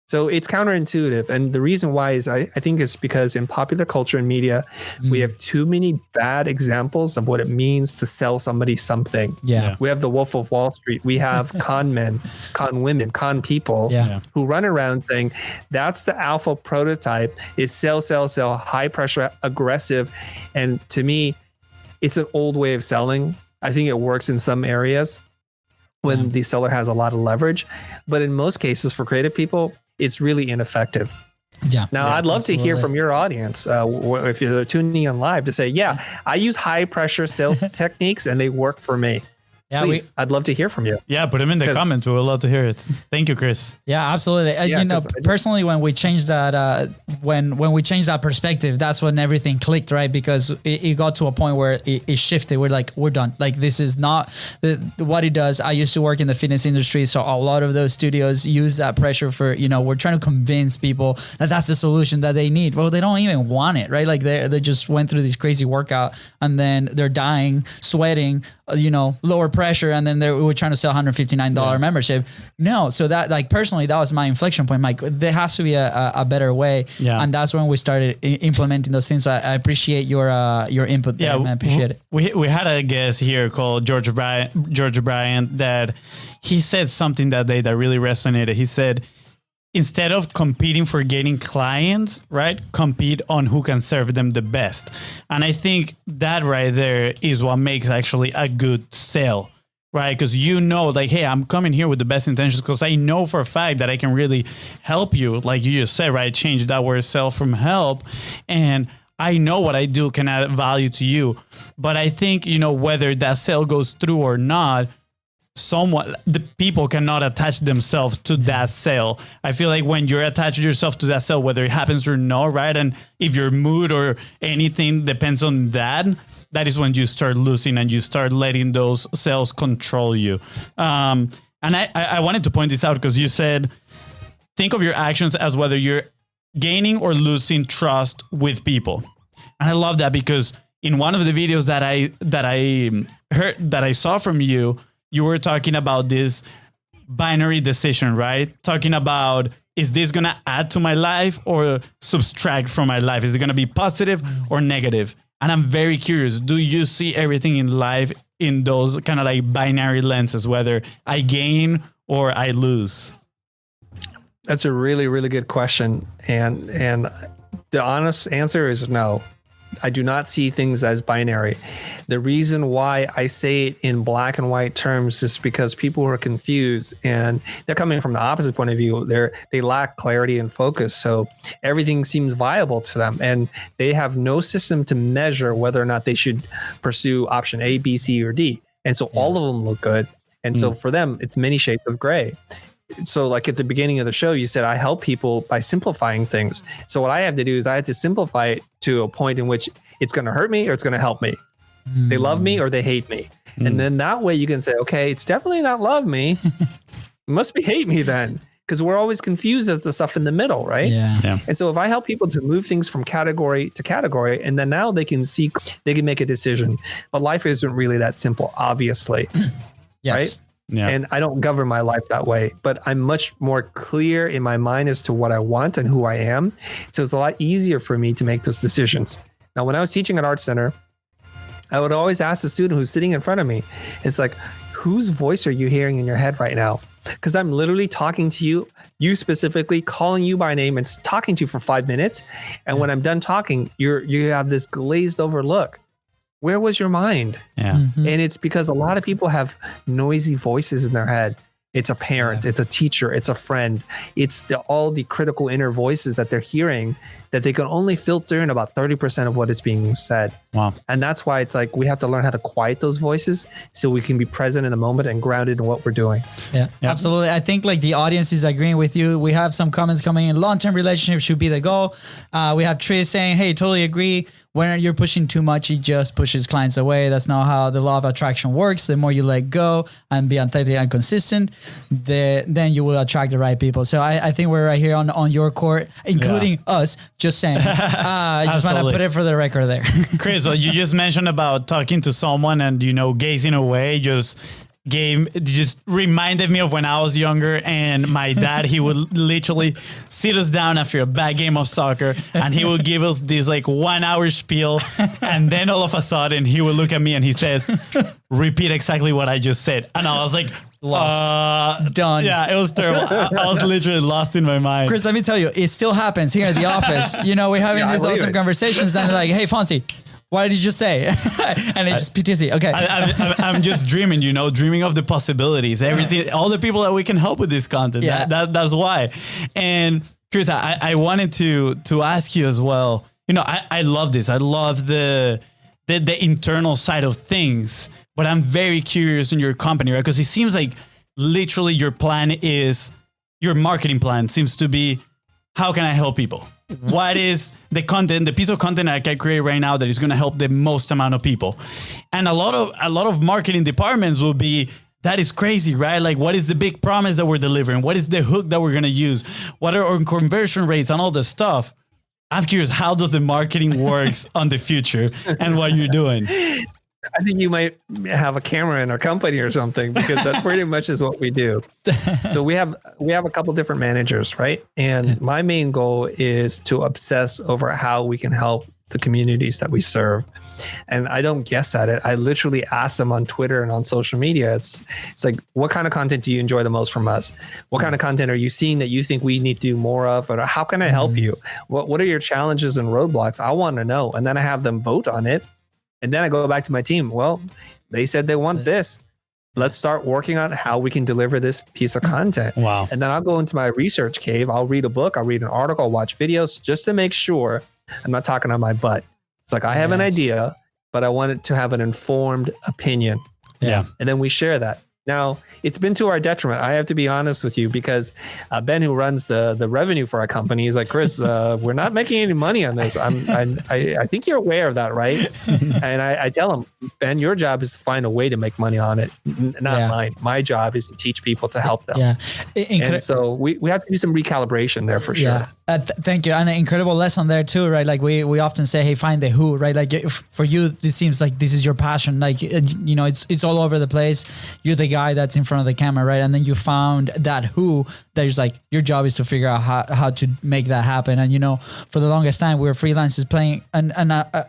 So it's counterintuitive. And the reason why is I think it's because in popular culture and media, we have too many bad examples of what it means to sell somebody something. Yeah. We have the Wolf of Wall Street. We have con men, con women, con people who run around saying that's the alpha prototype is sell, high pressure, aggressive. And to me, it's an old way of selling. I think it works in some areas when the seller has a lot of leverage. But in most cases for creative people, it's really ineffective. Yeah. Now, I'd love to hear from your audience, if you're tuning in live, to say, I use high pressure sales techniques and they work for me. Yeah, please, I'd love to hear from you. Yeah, put them in the comments. We would love to hear it. Thank you, Chris. Yeah, absolutely. You know, personally, when we changed that, when we changed that perspective, that's when everything clicked, right? Because it got to a point where it shifted. We're like, we're done. Like, this is not what it does. I used to work in the fitness industry, so a lot of those studios use that pressure for, you know, we're trying to convince people that that's the solution that they need. Well, they don't even want it, right? Like they just went through this crazy workout and then they're dying, sweating, you know, lower pressure, and then we're trying to sell $159 membership. No, so that, like, personally, that was my inflection point. Like, there has to be a better way, and that's when we started implementing those things. So I appreciate your input. Yeah, there, man. I appreciate it. We had a guest here called George O'Brien that he said something that day that really resonated. He said, instead of competing for getting clients, right, compete on who can serve them the best. And I think that right there is what makes actually a good sale, right? Because you know, like, hey, I'm coming here with the best intentions because I know for a fact that I can really help you. Like you just said, right? Change that word sell from help. And I know what I do can add value to you. But I think, whether that sale goes through or not, the people cannot attach themselves to that sale. I feel like when you're attached yourself to that sale, whether it happens or not, right? And if your mood or anything depends on that is when you start losing and you start letting those sales control you. And I wanted to point this out because you said, think of your actions as whether you're gaining or losing trust with people. And I love that because in one of the videos that I saw from you, you were talking about this binary decision, right? Talking about, is this going to add to my life or subtract from my life? Is it going to be positive or negative? And I'm very curious, do you see everything in life in those kind of like binary lenses, whether I gain or I lose? That's a really, really good question. And the honest answer is no. I do not see things as binary. The reason why I say it in black and white terms is because people are confused and they're coming from the opposite point of view. They lack clarity and focus. So everything seems viable to them and they have no system to measure whether or not they should pursue option A, B, C, or D. And so all of them look good. And so for them, it's many shades of gray. So like at the beginning of the show, you said, I help people by simplifying things. So what I have to do is I have to simplify it to a point in which it's going to hurt me or it's going to help me. They love me or they hate me. And then that way you can say, okay, it's definitely not love me. It must be hate me then. Because we're always confused as the stuff in the middle, right? Yeah. And so if I help people to move things from category to category, and then now they can make a decision. But life isn't really that simple, obviously. Yes. Right? Yeah. And I don't govern my life that way, but I'm much more clear in my mind as to what I want and who I am. So it's a lot easier for me to make those decisions. Now, when I was teaching at Art Center, I would always ask the student who's sitting in front of me, it's like, whose voice are you hearing in your head right now? Because I'm literally talking to you specifically, calling you by name and talking to you for 5 minutes. And when I'm done talking, you have this glazed over look. Where was your mind? Yeah. And it's because a lot of people have noisy voices in their head. It's a parent, it's a teacher, it's a friend. It's all the critical inner voices that they're hearing that they can only filter in about 30% of what is being said. Wow. And that's why it's like we have to learn how to quiet those voices so we can be present in the moment and grounded in what we're doing. Yeah, absolutely. I think like the audience is agreeing with you. We have some comments coming in. Long-term relationship should be the goal. We have Tris saying, hey, totally agree. When you're pushing too much, it just pushes clients away. That's not how the law of attraction works. The more you let go and be authentic and consistent, then you will attract the right people. So I think we're right here on your court, including us, just saying. I just want to put it for the record there. Chris, you just mentioned about talking to someone and, gazing away, just reminded me of when I was younger and my dad, he would literally sit us down after a bad game of soccer and he would give us this like 1 hour spiel. And then all of a sudden he would look at me and he says, repeat exactly what I just said. And I was like, lost. Done. Yeah, it was terrible. I was literally lost in my mind. Chris, let me tell you, it still happens here at the office. We're having these awesome conversations. Then they're like, hey, Fonzie, what did you just say? And it's just PTSD. Okay. I'm just dreaming, dreaming of the possibilities, everything, all the people that we can help with this content. Yeah. That's why. And Chris, I wanted to ask you as well. I love this. I love the internal side of things, but I'm very curious in your company, right? Because it seems like literally your marketing plan seems to be, how can I help people? What is the content, the piece of content I can create right now that is going to help the most amount of people? And a lot of marketing departments will be, that is crazy, right? Like, what is the big promise that we're delivering? What is the hook that we're going to use? What are our conversion rates and all this stuff? I'm curious, how does the marketing works on the future and what you're doing? I think you might have a camera in our company or something, because that's pretty much is what we do. So we have a couple different managers, right? And my main goal is to obsess over how we can help the communities that we serve. And I don't guess at it. I literally ask them on Twitter and on social media. It's like, what kind of content do you enjoy the most from us? What kind of content are you seeing that you think we need to do more of? Or how can I help you? What are your challenges and roadblocks? I want to know. And then I have them vote on it. And then I go back to my team. Well, they said they want this. Let's start working on how we can deliver this piece of content. Wow. And then I'll go into my research cave. I'll read a book. I'll read an article. I'll watch videos just to make sure I'm not talking on my butt. It's like, I have an idea, but I want it to have an informed opinion. Yeah. And then we share that. Now, it's been to our detriment. I have to be honest with you, because Ben, who runs the revenue for our company, is like, Chris, we're not making any money on this. I think you're aware of that, right? And I tell him, Ben, your job is to find a way to make money on it, not mine. My job is to teach people to help them. Yeah. And so we have to do some recalibration there for sure. Yeah. Thank you. And an incredible lesson there too, right? Like we often say, hey, find the who, right? Like for you, this seems like this is your passion. Like, you know, it's all over the place. You're the guy that's in front of the camera, right? And then you found that who that is like, your job is to figure out how to make that happen. And, you know, for the longest time we were freelancers playing. And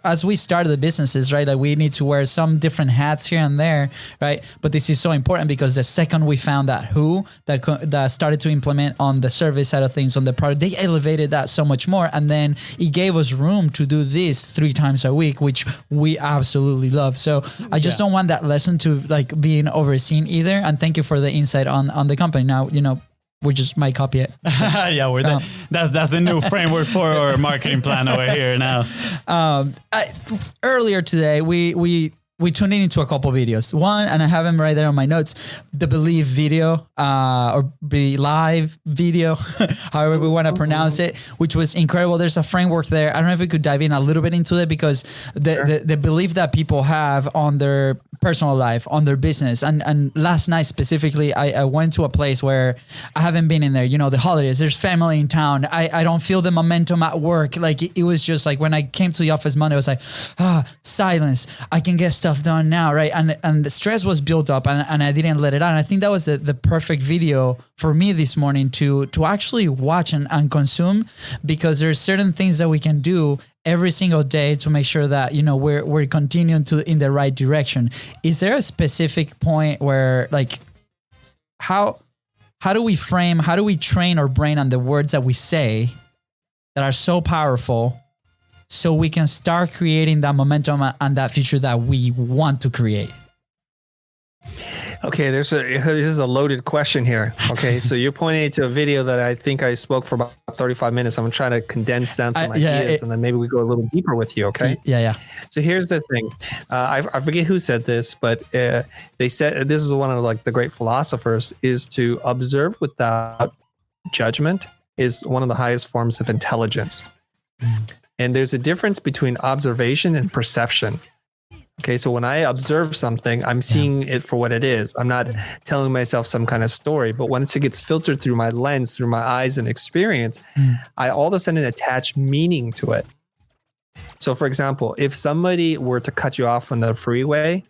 as we started the businesses, right? Like we need to wear some different hats here and there, right? But this is so important because the second we found that who that started to implement on the service side of things, on the product, they elevated that so much more. And then it gave us room to do this 3 times a week, which we absolutely love. So I just don't want that lesson to like being overseen either. And thank you for the insight on the company. Now, you know, we just might copy it. Yeah, that's the new framework for our marketing plan over here now. Earlier today, we tuned into a couple videos. One, and I have them right there on my notes, the Believe video, or Believe video, however we want to pronounce it, which was incredible. There's a framework there. I don't know if we could dive in a little bit into it, because the belief that people have on their personal life, on their business. And last night specifically, I went to a place where I haven't been in there. You know, the holidays, there's family in town. I don't feel the momentum at work. Like it was just like when I came to the office Monday, I was like, silence. I can get stuff done now, right? And the stress was built up, and I didn't let it out. And I think that was the perfect video for me this morning to actually watch and consume, because there's certain things that we can do every single day to make sure that, you know, we're continuing in the right direction. Is there a specific point where, like, how do we train our brain on the words that we say that are so powerful, so we can start creating that momentum and that future that we want to create? Okay, this is a loaded question here. Okay, so you're pointing to a video that I think I spoke for about 35 minutes. I'm trying to condense down some ideas, and then maybe we go a little deeper with you. Okay. Yeah. So here's the thing. I forget who said this, but they said, this is one of like the great philosophers, is to observe without judgment is one of the highest forms of intelligence. And there's a difference between observation and perception. Okay, so when I observe something, I'm seeing it for what it is. I'm not telling myself some kind of story, but once it gets filtered through my lens, through my eyes and experience, I all of a sudden attach meaning to it. So for example, if somebody were to cut you off on the freeway,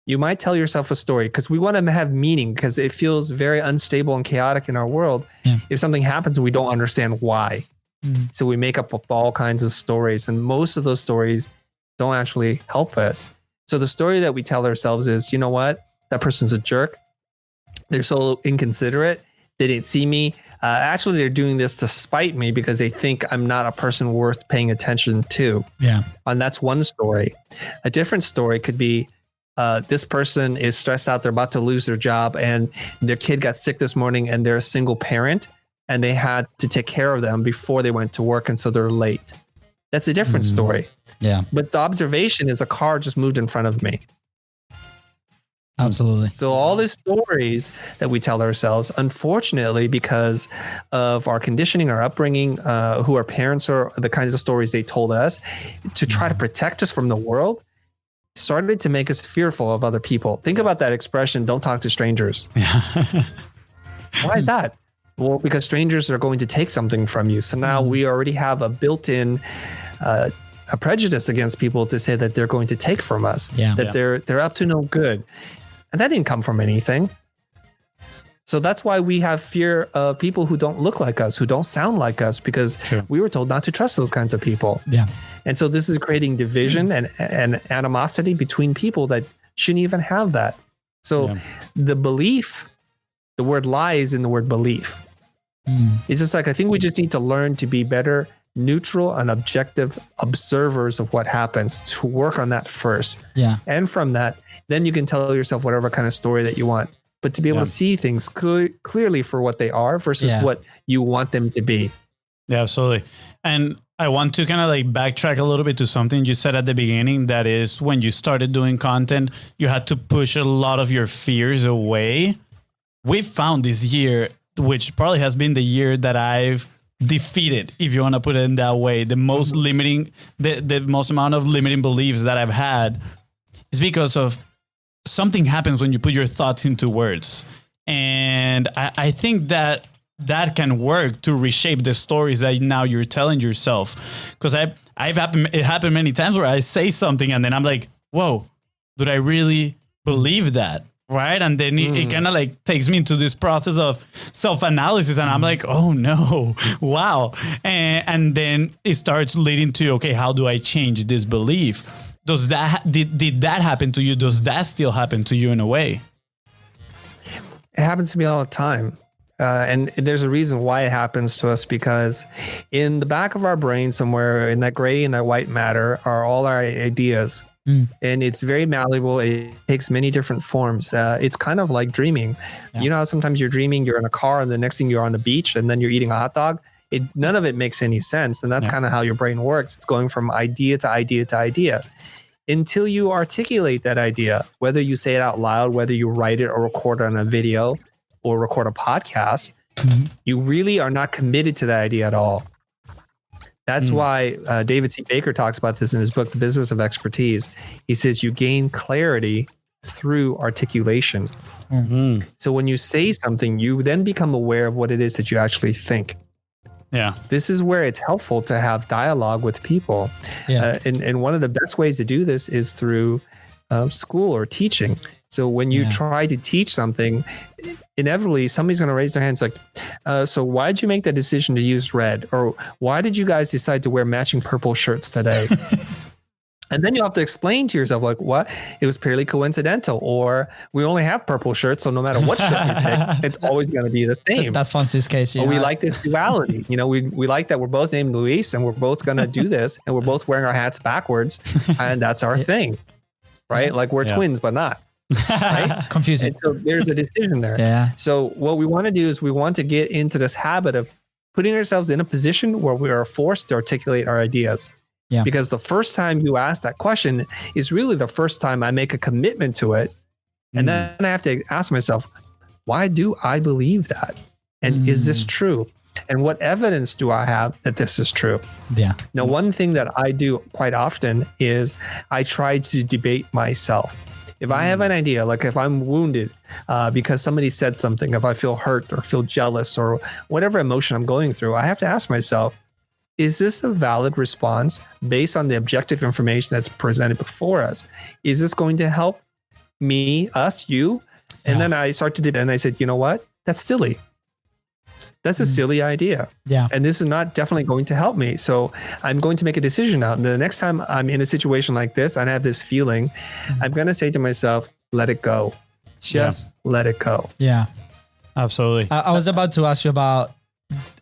you might tell yourself a story, because we want to have meaning, because it feels very unstable and chaotic in our world. If something happens, we don't understand why. So we make up all kinds of stories, and most of those stories don't actually help us. So the story that we tell ourselves is, you know what? That person's a jerk. They're so inconsiderate. They didn't see me. Actually, they're doing this to spite me because they think I'm not a person worth paying attention to. Yeah. And that's one story. A different story could be, this person is stressed out. They're about to lose their job, and their kid got sick this morning, and they're a single parent, and they had to take care of them before they went to work. And so they're late. That's a different story. Yeah. But the observation is a car just moved in front of me. Absolutely. So all these stories that we tell ourselves, unfortunately, because of our conditioning, our upbringing, who our parents are, the kinds of stories they told us to try to protect us from the world, started to make us fearful of other people. Think about that expression, don't talk to strangers. Why is that? Well, because strangers are going to take something from you. So now we already have a built-in a prejudice against people to say that they're going to take from us, that they're up to no good. And that didn't come from anything. So that's why we have fear of people who don't look like us, who don't sound like us, because we were told not to trust those kinds of people. Yeah. And so this is creating division and animosity between people that shouldn't even have that. So the belief, the word lies in the word belief. It's just like, I think we just need to learn to be better neutral and objective observers of what happens, to work on that first. Yeah. And from that, then you can tell yourself whatever kind of story that you want, but to be able to see things clearly for what they are versus what you want them to be. Yeah, absolutely. And I want to kind of like backtrack a little bit to something you said at the beginning. That is, when you started doing content, you had to push a lot of your fears away. We found this year, which probably has been the year that I've defeated, if you want to put it in that way, the most limiting, the most amount of limiting beliefs that I've had is because of something happens when you put your thoughts into words. And I think that can work to reshape the stories that now you're telling yourself. Because it happened many times where I say something and then I'm like, whoa, did I really believe that? Right. And then it kind of like takes me into this process of self-analysis. And I'm like, oh no, wow. And then it starts leading to, okay, how do I change this belief? Did that happen to you? Does that still happen to you in a way? It happens to me all the time. And there's a reason why it happens to us, because in the back of our brain somewhere in that gray and that white matter are all our ideas. And it's very malleable. It takes many different forms. It's kind of like dreaming. Yeah. You know how sometimes you're dreaming, you're in a car, and the next thing you're on the beach, and then you're eating a hot dog? None of it makes any sense. And that's kind of how your brain works. It's going from idea to idea to idea until you articulate that idea, whether you say it out loud, whether you write it or record it on a video or record a podcast. You really are not committed to that idea at all. That's why David C. Baker talks about this in his book, The Business of Expertise. He says you gain clarity through articulation. So when you say something, you then become aware of what it is that you actually think. Yeah. This is where it's helpful to have dialogue with people. Yeah. And one of the best ways to do this is through school or teaching. So when you try to teach something, inevitably somebody's going to raise their hands like, so why did you make the decision to use red? Or why did you guys decide to wear matching purple shirts today? And then you have to explain to yourself, like, what? It was purely coincidental, or we only have purple shirts, so no matter what shirt you pick, it's always going to be the same. That's Fonzie's case. Or we like this duality. You know, we like that we're both named Luis, and we're both going to do this, and we're both wearing our hats backwards, and that's our thing, right? Like we're twins, but not. Right? Confusing. And so there's a decision there. Yeah. So what we want to do is we want to get into this habit of putting ourselves in a position where we are forced to articulate our ideas. Yeah. Because the first time you ask that question is really the first time I make a commitment to it. And then I have to ask myself, why do I believe that? And is this true? And what evidence do I have that this is true? Yeah. Now, one thing that I do quite often is I try to debate myself. If I have an idea, like if I'm wounded because somebody said something, if I feel hurt or feel jealous or whatever emotion I'm going through, I have to ask myself, is this a valid response based on the objective information that's presented before us? Is this going to help me, us, you? And then I start to debate and I said, you know what? That's silly. That's a silly idea. Yeah. And this is not definitely going to help me. So I'm going to make a decision now. And the next time I'm in a situation like this, and I have this feeling, I'm going to say to myself, let it go. Just let it go. Yeah. Absolutely. I was about to ask you about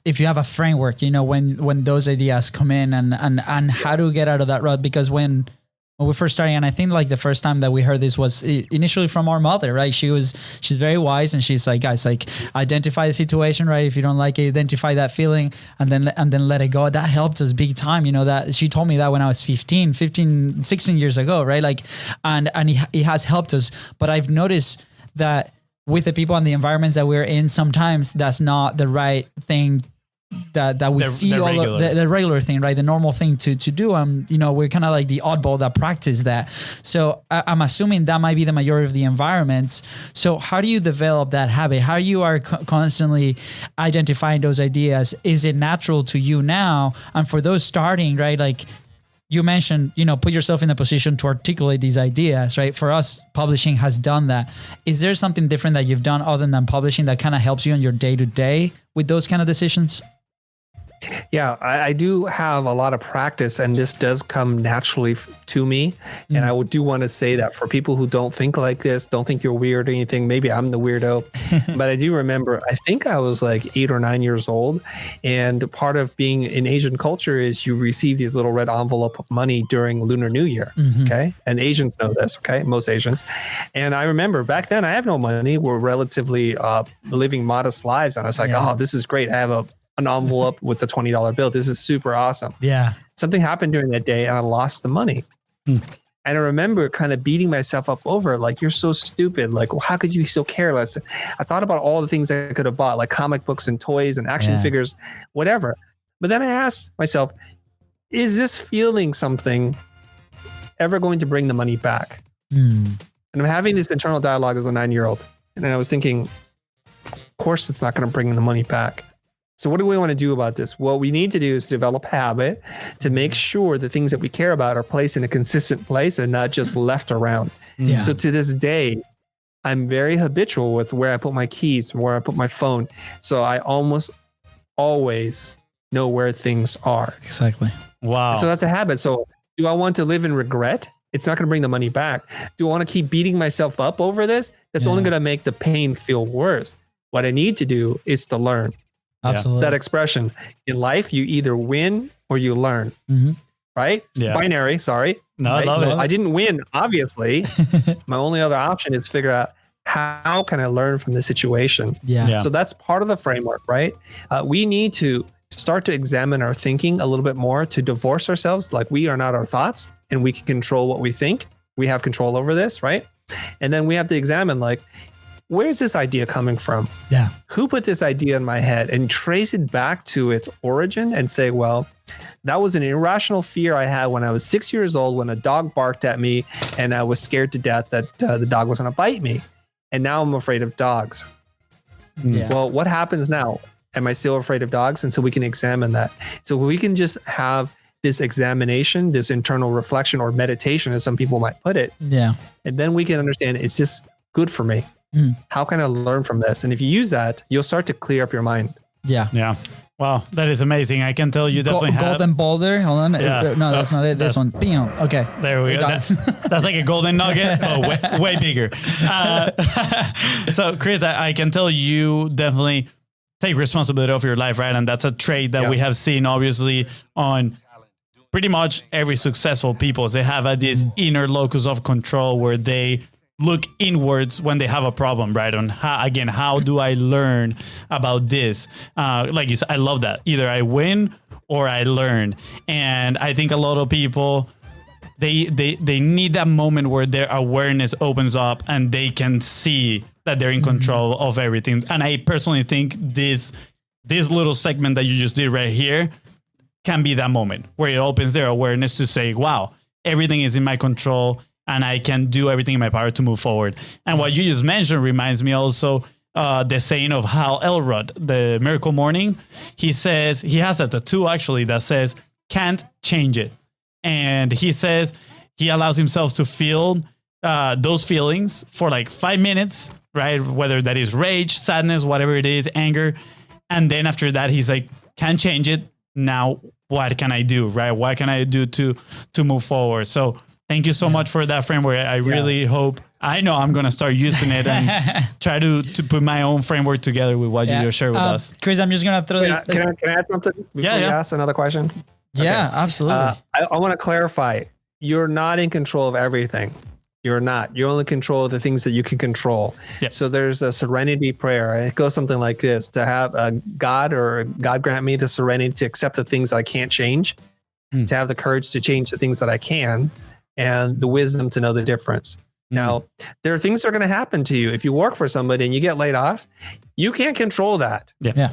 if you have a framework, you know, when those ideas come in and how to get out of that rut. Because when we first started, and I think like the first time that we heard this was initially from our mother, right? She's very wise, and she's like, guys, like identify the situation, right? If you don't like it, identify that feeling and then let it go. That helped us big time. You know, that she told me that when I was 16 years ago, right? Like, and it has helped us. But I've noticed that with the people and the environments that we're in, sometimes that's not the right thing that we see all of the regular thing, right? The normal thing to do. You know, we're kind of like the oddball that practice that. So I'm assuming that might be the majority of the environments. So how do you develop that habit? How you are constantly identifying those ideas? Is it natural to you now? And for those starting, right? Like you mentioned, you know, put yourself in a position to articulate these ideas, right? For us, publishing has done that. Is there something different that you've done other than publishing that kind of helps you in your day-to-day with those kind of decisions? Yeah, I do have a lot of practice, and this does come naturally to me. And I do want to say that for people who don't think like this, don't think you're weird or anything, maybe I'm the weirdo. But I do remember, I think I was like 8 or 9 years old. And part of being in Asian culture is you receive these little red envelope of money during Lunar New Year. Okay. And Asians know this. Okay. Most Asians. And I remember back then I have no money. We're relatively living modest lives. And I was like, oh, this is great. I have a an envelope with the $20 bill. This is super awesome. Yeah. Something happened during that day and I lost the money. And I remember kind of beating myself up over it, like, you're so stupid. Like, how could you be so careless? I thought about all the things I could have bought, like comic books and toys and action figures, whatever. But then I asked myself, is this feeling something ever going to bring the money back? And I'm having this internal dialogue as a 9-year-old. And I was thinking, of course, it's not going to bring the money back. So what do we want to do about this? What we need to do is develop habit to make sure the things that we care about are placed in a consistent place and not just left around. Yeah. So to this day, I'm very habitual with where I put my keys, where I put my phone. So I almost always know where things are. Exactly. Wow. So that's a habit. So do I want to live in regret? It's not going to bring the money back. Do I want to keep beating myself up over this? That's only going to make the pain feel worse. What I need to do is to learn. Absolutely. That expression in life, you either win or you learn, right? It's binary. Sorry. No, right? I love So it. I didn't win, obviously. My only other option is figure out how can I learn from this situation? Yeah. So that's part of the framework, right? We need to start to examine our thinking a little bit more, to divorce ourselves. Like, we are not our thoughts and we can control what we think. We have control over this, right? And then we have to examine, like, where's this idea coming from? Yeah. Who put this idea in my head, and trace it back to its origin and say, well, that was an irrational fear I had when I was 6 years old, when a dog barked at me and I was scared to death that the dog was going to bite me. And now I'm afraid of dogs. Yeah. Well, what happens now? Am I still afraid of dogs? And so we can examine that. So we can just have this examination, this internal reflection or meditation, as some people might put it. Yeah. And then we can understand, is this good for me? How can I learn from this? And if you use that, you'll start to clear up your mind. Yeah. Yeah. Wow, that is amazing. I can tell you definitely have. Golden boulder. Hold on. Yeah. No, that's not it. This one. Bam. Okay. There we go. That's like a golden nugget. Oh, way bigger. So, Chris, I can tell you definitely take responsibility of your life, right? And that's a trait that we have seen, obviously, on pretty much every successful people. They have this inner locus of control where they look inwards when they have a problem, right? On how do I learn about this? Like you said, I love that. Either I win or I learn. And I think a lot of people, they need that moment where their awareness opens up and they can see that they're in control of everything. And I personally think this little segment that you just did right here can be that moment where it opens their awareness to say, wow, everything is in my control and I can do everything in my power to move forward. And what you just mentioned reminds me also the saying of Hal Elrod, the Miracle Morning. He says, he has a tattoo actually that says, can't change it. And he says he allows himself to feel those feelings for like 5 minutes, right? Whether that is rage, sadness, whatever it is, anger. And then after that, he's like, can't change it. Now, what can I do, right? What can I do to move forward? So thank you so much for that framework. I really hope, I know I'm going to start using it and try to put my own framework together with what you just shared with us. Chris, I'm just going to throw this. Can I add something before you ask another question? Yeah, absolutely. I want to clarify. You're not in control of everything. You're not. You're only in control of the things that you can control. Yep. So there's a serenity prayer. It goes something like this: to have God grant me the serenity to accept the things that I can't change, to have the courage to change the things that I can, and the wisdom to know the difference. Now, there are things that are going to happen to you. If you work for somebody and you get laid off, you can't control that. Yeah.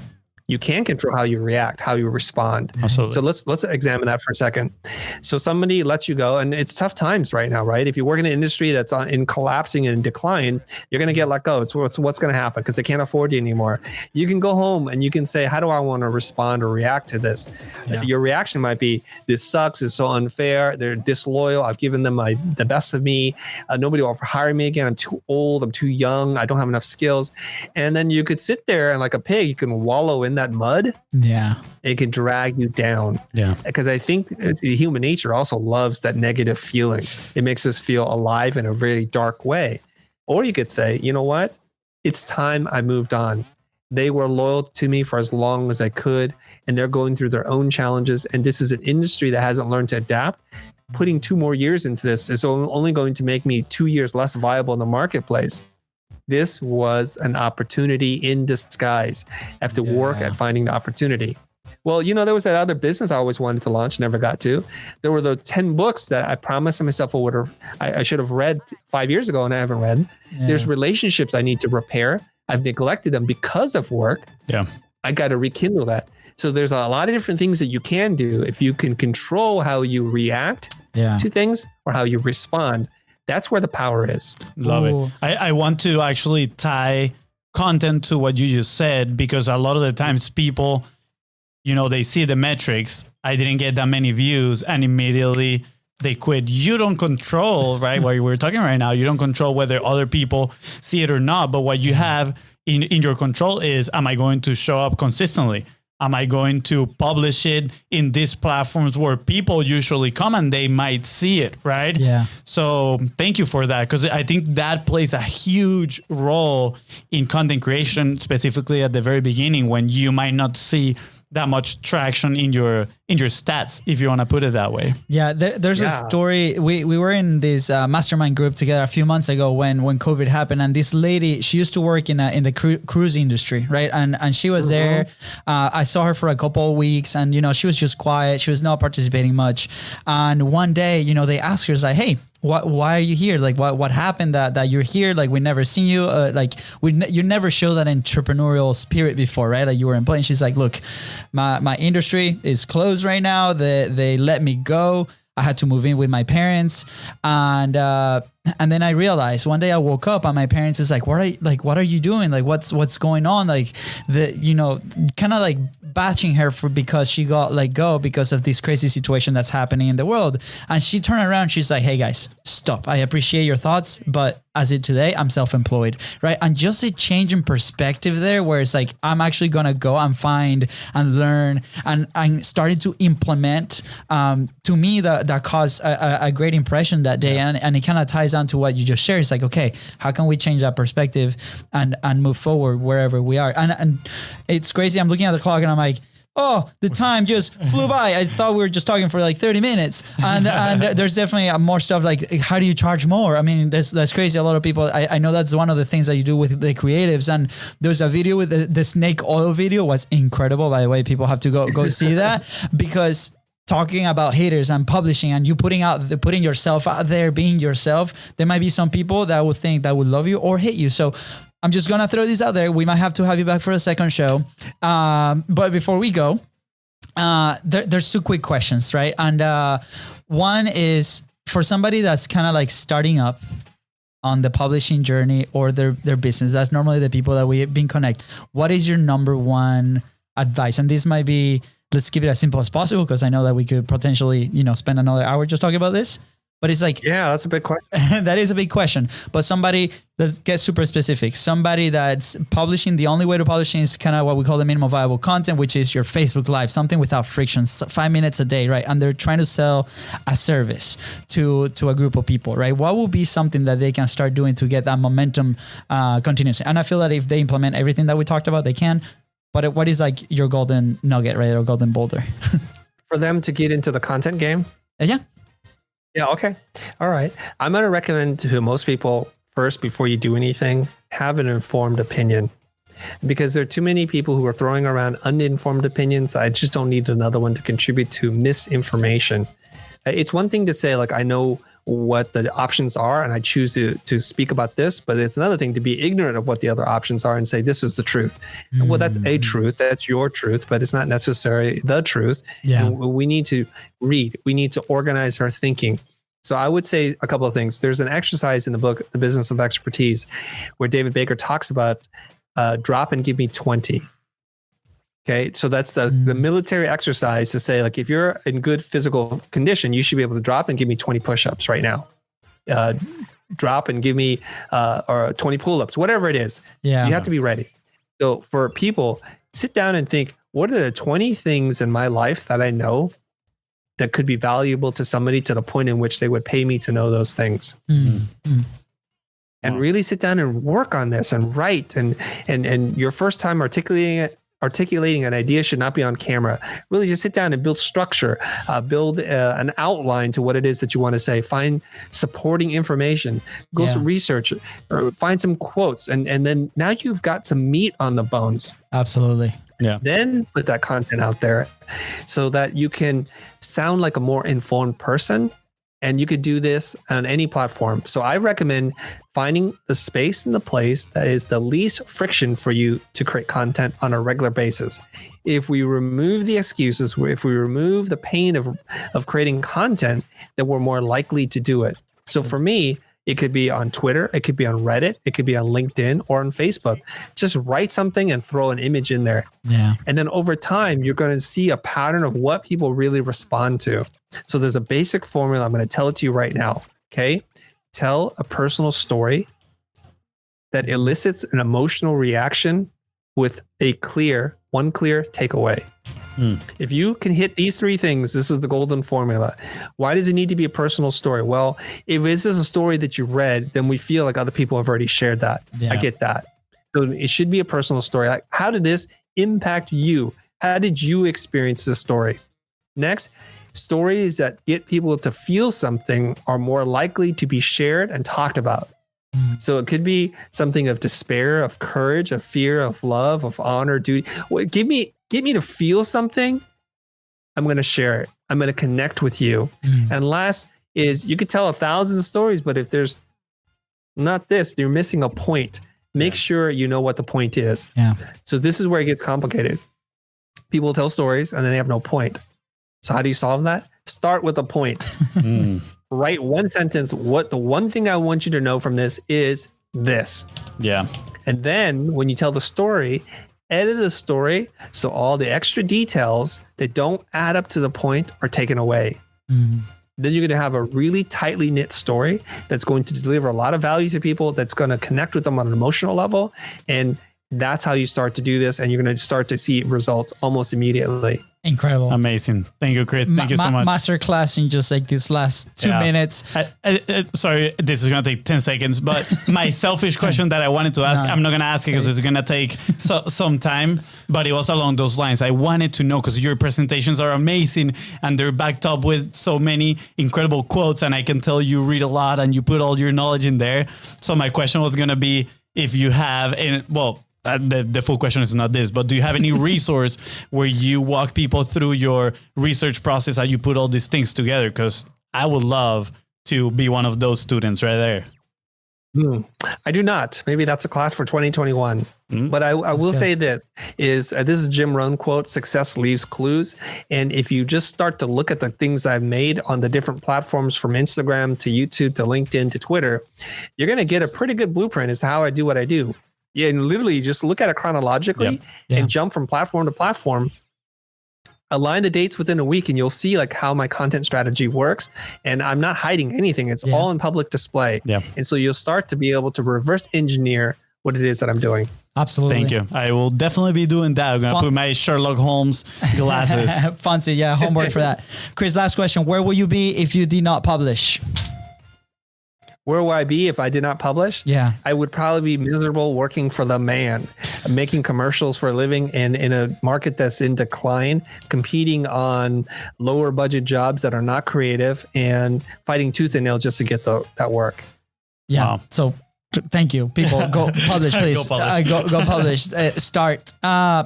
You can control how you react, how you respond. Absolutely. So let's examine that for a second. So somebody lets you go, and it's tough times right now, right? If you work in an industry that's in collapsing and in decline, you're going to get let go. It's what's going to happen because they can't afford you anymore. You can go home and you can say, how do I want to respond or react to this? Yeah. Your reaction might be, this sucks. It's so unfair. They're disloyal. I've given them the best of me. Nobody will ever hire me again. I'm too old. I'm too young. I don't have enough skills. And then you could sit there and like a pig, you can wallow in that mud. Yeah. It can drag you down. Yeah. Because I think human nature also loves that negative feeling. It makes us feel alive in a very dark way. Or you could say, you know what? It's time I moved on. They were loyal to me for as long as I could, and they're going through their own challenges. And this is an industry that hasn't learned to adapt. Putting 2 more years into this is only going to make me 2 years less viable in the marketplace. This was an opportunity in disguise. I have to work at finding the opportunity. Well, you know, there was that other business I always wanted to launch, never got to. There were the 10 books that I promised myself I should have read 5 years ago and I haven't read. Yeah. There's relationships I need to repair. I've neglected them because of work. Yeah. I got to rekindle that. So there's a lot of different things that you can do if you can control how you react to things or how you respond. That's where the power is. Love it. I want to actually tie content to what you just said, because a lot of the times people, you know, they see the metrics. I didn't get that many views and immediately they quit. You don't control, right? What we're talking right now, you don't control whether other people see it or not. But what you have in your control is, am I going to show up consistently? Am I going to publish it in these platforms where people usually come and they might see it, right? Yeah. So thank you for that, because I think that plays a huge role in content creation, specifically at the very beginning when you might not see that much traction in your stats, if you want to put it that way. Yeah, there's a story. We were in this mastermind group together a few months ago when COVID happened, and this lady, she used to work in the cruise industry, right? And she was there. I saw her for a couple of weeks, and you know, she was just quiet. She was not participating much. And one day, you know, they asked her, like, "Hey, why are you here? Like, what happened that you're here? Like, we never seen you. You never show that entrepreneurial spirit before, right? Like, you were in play." And she's like, "Look, my industry is closed right now. They let me go. I had to move in with my parents, and then I realized one day I woke up and my parents is like, what are you doing? Like, what's going on? Like, kind of like batching her because she got let go because of this crazy situation that's happening in the world. And she turned around, she's like, "Hey guys, stop. I appreciate your thoughts, but as of today, I'm self-employed," right? And just a change in perspective there, where it's like, I'm actually gonna go and find and learn, and I'm starting to implement. To me, that caused a great impression that day, and it kind of ties on to what you just shared. It's like, okay, how can we change that perspective and move forward wherever we are? And it's crazy. I'm looking at the clock and I'm like, oh, the time just flew by. I thought we were just talking for like 30 minutes. And there's definitely more stuff like, how do you charge more? I mean, that's crazy. A lot of people, I know that's one of the things that you do with the creatives. And there's a video with the snake oil video was incredible. By the way, people have to go see that, because talking about haters and publishing and you putting yourself out there, being yourself, there might be some people that would think that would love you or hate you. So I'm just going to throw this out there. We might have to have you back for a second show. But before we go, there's two quick questions, right? And one is for somebody that's kind of like starting up on the publishing journey or their business. That's normally the people that we've been connect. What is your number one advice? And this might be, let's keep it as simple as possible, because I know that we could potentially, spend another hour just talking about this. But it's like, yeah, that's a big question. That is a big question. But somebody, let's get super specific. Somebody that's publishing, the only way to publishing is kind of what we call the minimum viable content, which is your Facebook Live, something without friction, 5 minutes a day, right? And they're trying to sell a service to a group of people, right? What will be something that they can start doing to get that momentum continuously? And I feel that if they implement everything that we talked about, they can. But what is like your golden nugget, right? Or golden boulder? For them to get into the content game? Yeah. Yeah. Okay. All right. I'm going to recommend to most people first, before you do anything, have an informed opinion, because there are too many people who are throwing around uninformed opinions. I just don't need another one to contribute to misinformation. It's one thing to say, like, I know what the options are and I choose to speak about this, but it's another thing to be ignorant of what the other options are and say, this is the truth. Well, that's a truth. That's your truth, but it's not necessarily the truth. Yeah. And we need to read. We need to organize our thinking. So I would say a couple of things. There's an exercise in the book, The Business of Expertise, where David Baker talks about drop and give me 20. Okay, so that's the military exercise to say, like, if you're in good physical condition, you should be able to drop and give me 20 push-ups right now. Drop and give me or 20 pull-ups, whatever it is. Yeah. So you have to be ready. So for people, sit down and think, what are the 20 things in my life that I know that could be valuable to somebody to the point in which they would pay me to know those things? And really sit down and work on this and write. And your first time articulating it, articulating an idea should not be on camera. Really just sit down and build structure, build an outline to what it is that you want to say, find supporting information, go some research, or find some quotes. And then now you've got some meat on the bones. Absolutely. Yeah. Then put that content out there so that you can sound like a more informed person. And you could do this on any platform. So I recommend finding the space and the place that is the least friction for you to create content on a regular basis. If we remove the excuses, if we remove the pain of creating content, then we're more likely to do it. So for me, it could be on Twitter, it could be on Reddit, it could be on LinkedIn or on Facebook. Just write something and throw an image in there. Yeah. And then over time, you're going to see a pattern of what people really respond to. So there's a basic formula. I'm going to tell it to you right now. Okay. Tell a personal story that elicits an emotional reaction with one clear takeaway. If you can hit these three things, this is the golden formula. Why does it need to be a personal story? Well, if this is a story that you read, then we feel like other people have already shared that. Yeah. I get that. So it should be a personal story. Like, how did this impact you? How did you experience this story? Next, stories that get people to feel something are more likely to be shared and talked about. So it could be something of despair, of courage, of fear, of love, of honor, duty. Get me to feel something. I'm going to share it. I'm going to connect with you. And last is, you could tell 1,000 stories, but if there's not this, you're missing a point. Make sure you know what the point is. Yeah. So this is where it gets complicated. People tell stories and then they have no point. So how do you solve that? Start with a point. Write one sentence. What the one thing I want you to know from this is this. Yeah. And then when you tell the story, edit the story so all the extra details that don't add up to the point are taken away. Then you're going to have a really tightly knit story that's going to deliver a lot of value to people, that's going to connect with them on an emotional level. And that's how you start to do this. And you're going to start to see results almost immediately. Incredible. Amazing. Thank you, Chris. Thank you so much. Masterclass in just like this last 2 minutes. Sorry, this is going to take 10 seconds, but my selfish question that I wanted to ask, I'm not going to ask it because it's going to take some time, but it was along those lines. I wanted to know, because your presentations are amazing and they're backed up with so many incredible quotes, and I can tell you read a lot and you put all your knowledge in there. So my question was going to be, if you have, the full question is not this, but do you have any resource where you walk people through your research process, how you put all these things together? Because I would love to be one of those students right there. I do not. Maybe that's a class for 2021. But I will say this is a Jim Rohn quote: "Success leaves clues." And if you just start to look at the things I've made on the different platforms, from Instagram to YouTube to LinkedIn to Twitter, you're going to get a pretty good blueprint as to how I do what I do. Yeah, and literally just look at it chronologically and jump from platform to platform. Align the dates within a week and you'll see like how my content strategy works. And I'm not hiding anything. It's all in public display. Yeah. And so you'll start to be able to reverse engineer what it is that I'm doing. Absolutely. Thank you. I will definitely be doing that. I'm going to put my Sherlock Holmes glasses. Fancy. Yeah. Homework for that. Chris, last question. Where will you be if you did not publish? Where would I be if I did not publish? Yeah. I would probably be miserable working for the man, making commercials for a living, and in a market that's in decline, competing on lower budget jobs that are not creative, and fighting tooth and nail just to get that work. Yeah. Wow. So thank you. People, go publish, please. Go publish. Start.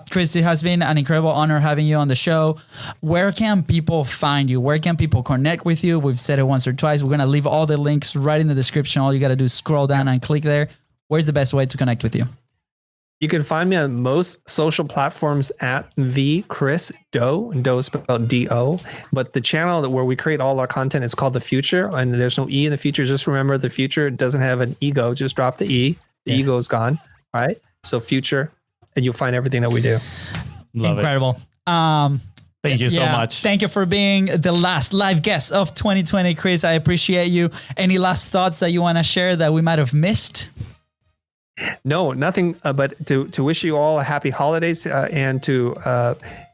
Chris, it has been an incredible honor having you on the show. Where can people find you? Where can people connect with you? We've said it once or twice. We're going to leave all the links right in the description. All you got to do is scroll down and click there. Where's the best way to connect with you? You can find me on most social platforms at the Chris Do. Do is spelled D-O. But the channel where we create all our content is called The Future. And there's no E in The Future. Just remember, The Future doesn't have an ego. Just drop the E. The ego is gone. All right. So Future, and you'll find everything that we do. Love Incredible. It. Thank you so much. Thank you for being the last live guest of 2020, Chris. I appreciate you. Any last thoughts that you want to share that we might have missed? No, nothing but to wish you all a happy holidays and to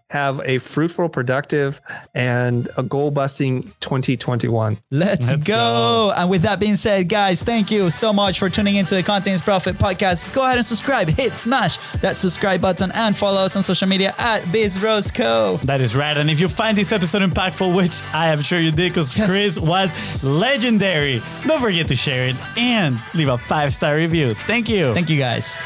have a fruitful, productive, and a goal-busting 2021. Let's go. And with that being said, guys, thank you so much for tuning into the Content is Profit podcast. Go ahead and subscribe. Smash that subscribe button and follow us on social media at BizRosCo. That is right. And if you find this episode impactful, which I am sure you did because Chris was legendary, don't forget to share it and leave a 5-star review. Thank you. Thank you, guys.